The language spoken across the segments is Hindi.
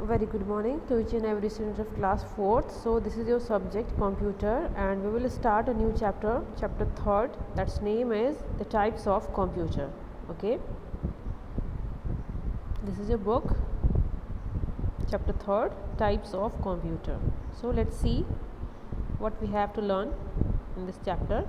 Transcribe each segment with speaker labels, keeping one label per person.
Speaker 1: Very good morning to each and every student of class 4th. So this is your subject computer, and we will start a new chapter, chapter 3rd. That's name is the types of computer. Okay, this is your book, chapter 3rd, types of computer. So let's see what we have to learn in this chapter.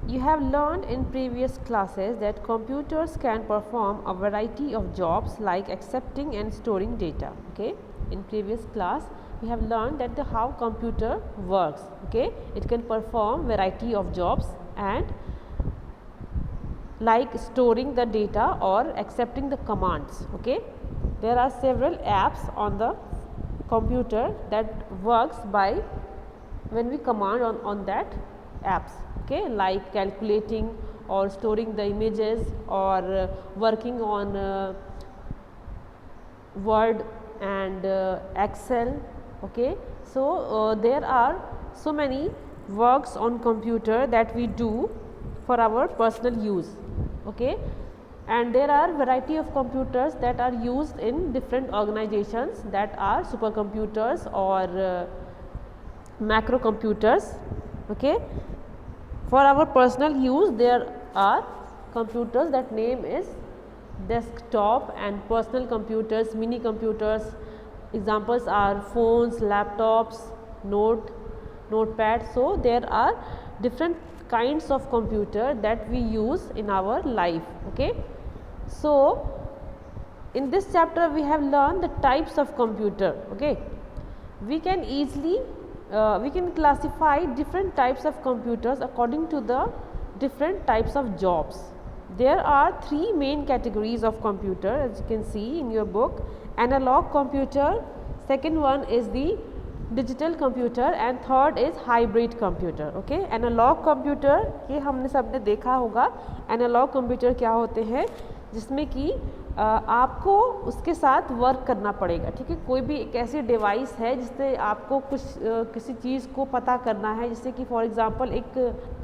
Speaker 1: You have learned in previous classes that computers can perform a variety of jobs like accepting and storing data. Okay, in previous class we have learned that how computer works. Okay, it can perform variety of jobs and like storing the data or accepting the commands. Okay, there are several apps on the computer that works by when we command on that apps. Okay, like calculating or storing the images or working on Word and Excel. Okay, so there are so many works on computer that we do for our personal use. Okay, and there are variety of computers that are used in different organizations, that are supercomputers or macro computers. Okay, for our personal use there are computers that name is desktop and personal computers, mini computers. Examples are phones, laptops, notepad. So there are different kinds of computer that we use in our life. Okay, so in this chapter we have learned the types of computer. Okay, we can easily we can classify different types of computers according to the different types of jobs. There are three main categories of computer, as you can see in your book. Analog computer, second one is the digital computer, and third is hybrid computer. Okay, analogue computer ये हमने सबने देखा होगा. एनालॉग कंप्यूटर क्या होते हैं, जिसमें कि आपको उसके साथ वर्क करना पड़ेगा. ठीक है, कोई भी एक ऐसी डिवाइस है जिससे आपको कुछ किसी चीज़ को पता करना है, जैसे कि फॉर एग्जांपल एक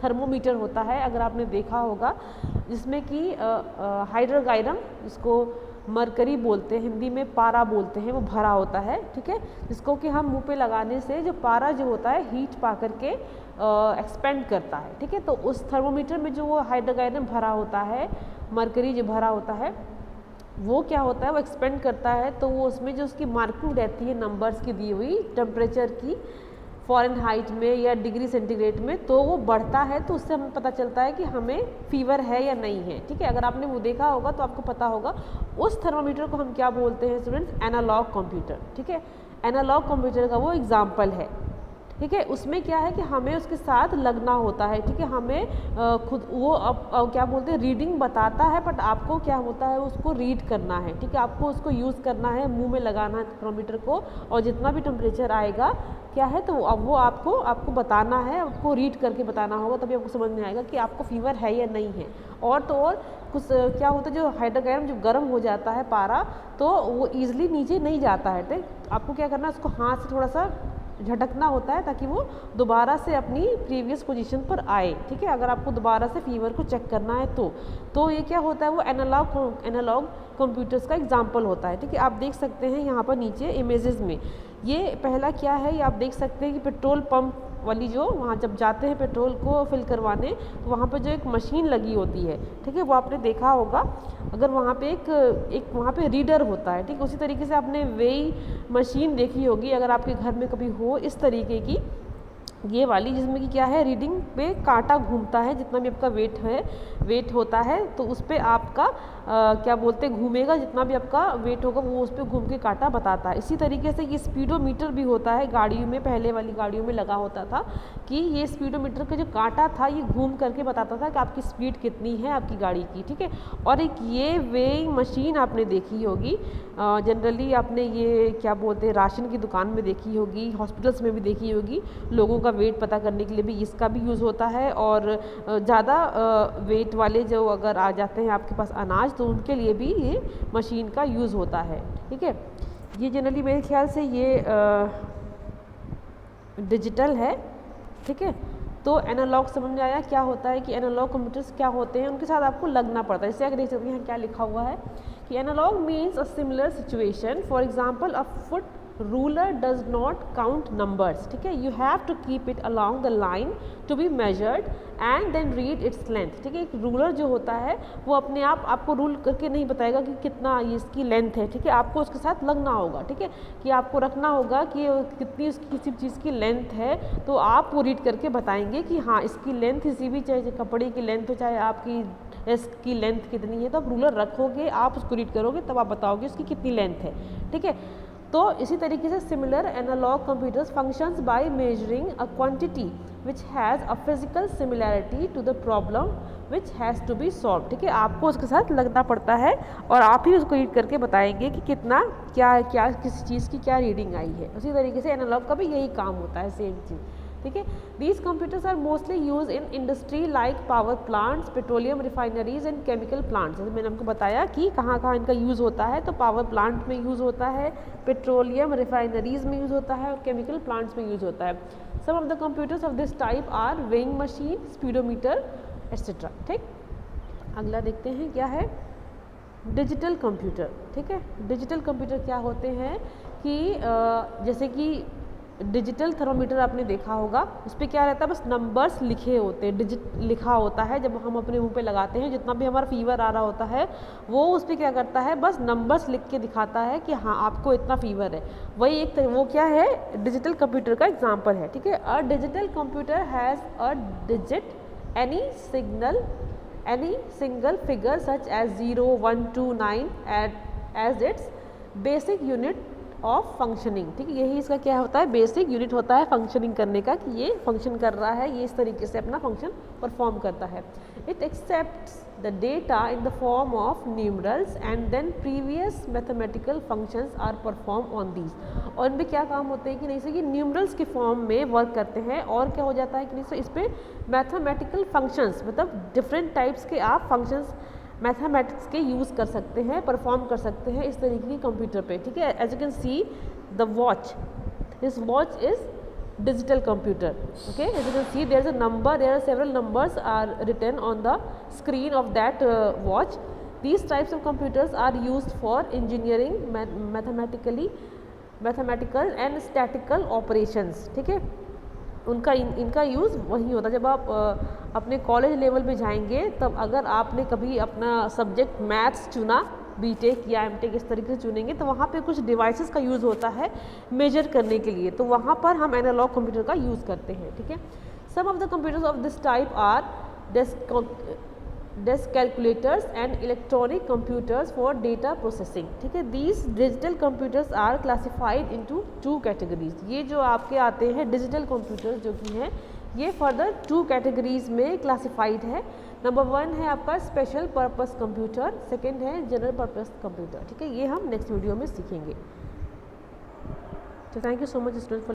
Speaker 1: थर्मोमीटर होता है, अगर आपने देखा होगा, जिसमें कि हाइड्रोगायरम, इसको मरकरी बोलते हैं, हिंदी में पारा बोलते हैं, वो भरा होता है. ठीक है, जिसको कि हम मुंह पे लगाने से जो पारा जो होता है हीट पा करके एक्सपेंड करता है. ठीक है, तो उस थर्मोमीटर में जो वो हाइड्रोगायरम भरा होता है, मरकरी जो भरा होता है, वो क्या होता है, वो एक्सपेंड करता है. तो वो उसमें जो उसकी मार्किंग रहती है नंबर्स की दी हुई, टेम्परेचर की फ़ारेनहाइट में या डिग्री सेंटीग्रेड में, तो वो बढ़ता है. तो उससे हमें पता चलता है कि हमें फीवर है या नहीं है. ठीक है, अगर आपने वो देखा होगा तो आपको पता होगा. उस थर्मोमीटर को हम क्या बोलते हैं स्टूडेंट्स, एनालॉग कंप्यूटर. ठीक है, एनालॉग कंप्यूटर का वो एग्जाम्पल है. ठीक है, उसमें क्या है कि हमें उसके साथ लगना होता है. ठीक है, हमें खुद वो अब क्या बोलते हैं, रीडिंग बताता है, बट आपको क्या होता है उसको रीड करना है. ठीक है, आपको उसको यूज़ करना है, मुंह में लगाना है थर्मोमीटर को, और जितना भी टेम्परेचर आएगा क्या है, तो अब वो आपको बताना है, आपको रीड करके बताना होगा, तभी आपको समझ में आएगा कि आपको फीवर है या नहीं है. और तो और कुछ क्या होता है, जो हाइड्रोगायरम जो गर्म हो जाता है पारा, तो वो ईजिली नीचे नहीं जाता है. ठीक, आपको क्या करना है, उसको हाथ से थोड़ा सा झटकना होता है ताकि वो दोबारा से अपनी प्रीवियस पोजीशन पर आए. ठीक है, अगर आपको दोबारा से फीवर को चेक करना है तो ये क्या होता है, वो एनालॉग कंप्यूटर्स का एग्जांपल होता है. ठीक है, आप देख सकते हैं यहाँ पर नीचे इमेजेस में, ये पहला क्या है, ये आप देख सकते हैं कि पेट्रोल पंप वाली जो वहाँ जब जाते हैं पेट्रोल को फिल करवाने, तो वहाँ पर जो एक मशीन लगी होती है. ठीक है, वो आपने देखा होगा. अगर वहाँ पे एक वहाँ पे रीडर होता है. ठीक, उसी तरीके से आपने वेई मशीन देखी होगी अगर आपके घर में कभी हो, इस तरीके की ये वाली, जिसमें कि क्या है, रीडिंग पे कांटा घूमता है, जितना भी आपका वेट होता है, तो उस पर आपका क्या बोलते हैं, घूमेगा, जितना भी आपका वेट होगा वो उस पर घूम के कांटा बताता है. इसी तरीके से ये स्पीडोमीटर भी होता है, गाड़ियों में, पहले वाली गाड़ियों में लगा होता था कि ये स्पीडोमीटर का जो कांटा था ये घूम करके बताता था कि आपकी स्पीड कितनी है आपकी गाड़ी की. ठीक है, और एक ये वेइंग मशीन आपने देखी होगी, जनरली आपने ये क्या बोलते हैं राशन की दुकान में देखी होगी, हॉस्पिटल्स में भी देखी होगी. लोगों का वेट पता करने के लिए भी इसका भी यूज़ होता है, और ज़्यादा वेट वाले जो अगर आ जाते हैं आपके पास अनाज, तो उनके लिए भी ये मशीन का यूज़ होता है. ठीक है, ये जनरली मेरे ख्याल से ये डिजिटल है. ठीक है, तो एनालॉग समझ में आया क्या होता है, कि एनालॉग कंप्यूटर्स क्या होते हैं, उनके साथ आपको लगना पड़ता है. जैसे अगर देख सकते हैं क्या लिखा हुआ है कि analogue means a similar situation, for example a foot ruler does not count numbers, ठीक है, you have to keep it along the line to be measured and then read its length, ठीक है। एक रूलर जो होता है वो अपने आप आपको रूल करके नहीं बताएगा कि कितना इसकी लेंथ है, ठीक है, आपको उसके साथ लगना होगा, ठीक है, कि आपको रखना होगा कि कितनी उसकी किसी चीज़ की लेंथ है, तो आप वो रीड करके बताएंगे कि हाँ इसकी लेंथ किसी भी, चाहे कपड़े की लेंथ हो चाहे आपकी इसकी लेंथ कितनी है, तो आप रूलर रखोगे, आप उसको रीड करोगे, तब आप बताओगे उसकी कितनी लेंथ है, ठीक है। तो इसी तरीके से similar analogue computers functions by measuring a quantity which has a physical similarity to the problem which has to be solve, ठीक है, आपको उसके साथ लगना पड़ता है और आप ही उसको रीड करके बताएंगे कि कितना क्या क्या किसी चीज़ की क्या रीडिंग आई है। उसी तरीके से एनालॉग का भी यही काम होता है, सेम चीज़, ठीक है। These computers are mostly use in industry like power plants, petroleum refineries and chemical plants. जैसे मैंने आपको बताया कि कहाँ कहाँ इनका यूज़ होता है, तो पावर प्लांट में यूज़ होता है, पेट्रोलियम रिफाइनरीज में यूज़ होता है और केमिकल प्लांट्स में यूज़ होता है। Some of the computers of this type are weighing machine, speedometer etcetera, ठीक। अगला देखते हैं क्या है डिजिटल कंप्यूटर, ठीक है। डिजिटल कंप्यूटर क्या होते हैं कि जैसे कि डिजिटल थर्मोमीटर आपने देखा होगा, उस पर क्या रहता है, बस नंबर्स लिखे होते हैं, डिजिट लिखा होता है, जब हम अपने मुंह पे लगाते हैं जितना भी हमारा फीवर आ रहा होता है वो उस पर क्या करता है, बस नंबर्स लिख के दिखाता है कि हाँ आपको इतना फीवर है। वही एक वो क्या है, डिजिटल कंप्यूटर का एग्जाम्पल है, ठीक है। A digital computer has a digit any single figure such as 0, 1, 2, 9 as its basic unit of functioning, ठीक है। यही इसका क्या होता है, बेसिक यूनिट होता है फंक्शनिंग करने का, कि ये फंक्शन कर रहा है, ये इस तरीके से अपना फंक्शन परफॉर्म करता है। It accepts the data in the form of numerals and then previous mathematical functions are perform on these. और इनमें क्या काम होते हैं कि नहीं से कि न्यूमरल्स के फॉर्म में वर्क करते हैं, और क्या हो जाता है कि नहीं से इस पर मैथमेटिकल फंक्शंस, मतलब डिफरेंट टाइप्स के आप फंक्शंस मैथमेटिक्स के यूज़ कर सकते हैं, परफॉर्म कर सकते हैं इस तरीके की कंप्यूटर पे, ठीक है। As you can see the watch, this watch is digital computer, okay, as you can see there is a number, there are several numbers are written on the screen of that watch. These types of computers are used for engineering, mathematical and statistical operations, ठीक है। इनका यूज़ वही होता है जब आप अपने कॉलेज लेवल पे जाएंगे, तब अगर आपने कभी अपना सब्जेक्ट मैथ्स चुना, बीटेक या एमटेक इस तरीके से चुनेंगे, तो वहाँ पे कुछ डिवाइसेस का यूज़ होता है मेजर करने के लिए, तो वहाँ पर हम एनालॉग कंप्यूटर का यूज़ करते हैं, ठीक है। Some of the computers of this type are desk calculators and electronic computers for data processing, ठीक है। These digital computers are classified into 2 categories. ये जो आपके आते हैं डिजिटल कंप्यूटर्स जो कि हैं, ये फर्दर 2 कैटेगरीज में क्लासिफाइड है। नंबर 1 है आपका स्पेशल पर्पस कंप्यूटर, सेकेंड है जनरल पर्पस कंप्यूटर, ठीक है। ये हम नेक्स्ट वीडियो में सीखेंगे। तो thank you so much students.